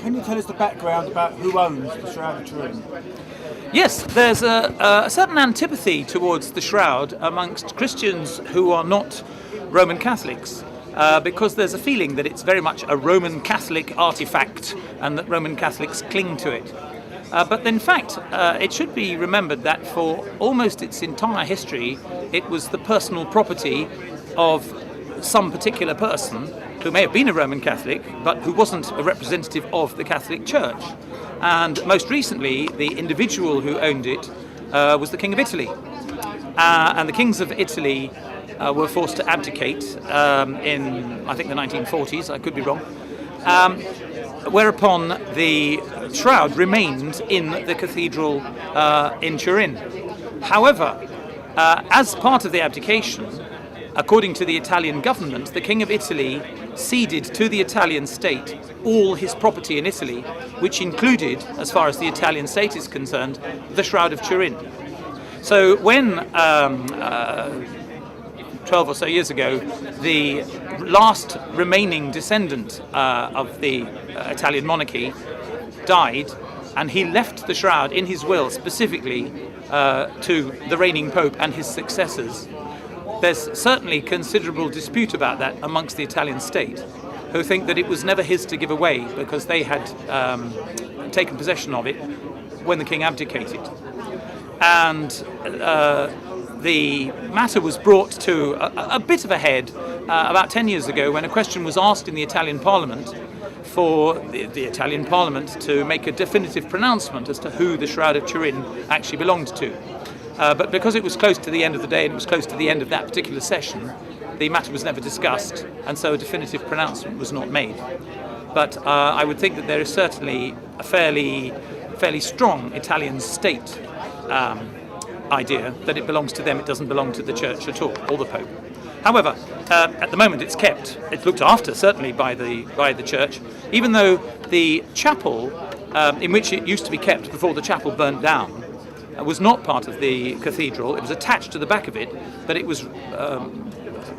can you tell us the background about who owns the Shroud of Turin? Yes, there's a certain antipathy towards the Shroud amongst Christians who are not Roman Catholics, because there's a feeling that it's very much a Roman Catholic artifact and that Roman Catholics cling to it. But in fact, it should be remembered that for almost its entire history, it was the personal property of some particular person who may have been a Roman Catholic, but who wasn't a representative of the Catholic Church. And most recently, the individual who owned it was the King of Italy. And the kings of Italy were forced to abdicate in, I think, the 1940s, I could be wrong, whereupon the Shroud remained in the cathedral in Turin. However, as part of the abdication, according to the Italian government, the King of Italy ceded to the Italian state all his property in Italy, which included, as far as the Italian state is concerned, the Shroud of Turin. So when 12 or so years ago, the last remaining descendant of the Italian monarchy died, and he left the Shroud in his will specifically to the reigning Pope and his successors. There's certainly considerable dispute about that amongst the Italian state, who think that it was never his to give away because they had taken possession of it when the king abdicated. And the matter was brought to a bit of a head about 10 years ago when a question was asked in the Italian Parliament for the Italian Parliament to make a definitive pronouncement as to who the Shroud of Turin actually belonged to. But because it was close to the end of the day and it was close to the end of that particular session, the matter was never discussed, and so a definitive pronouncement was not made. But I would think that there is certainly a fairly strong Italian state idea that it belongs to them, it doesn't belong to the church at all, or the Pope. However, at the moment it's looked after certainly by the church, even though the chapel in which it used to be kept before the chapel burnt down was not part of the cathedral. It was attached to the back of it, but it was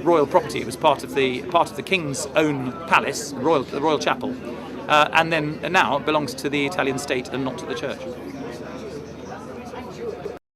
royal property. It was part of the king's own palace, the royal chapel, and now it belongs to the Italian state and not to the church.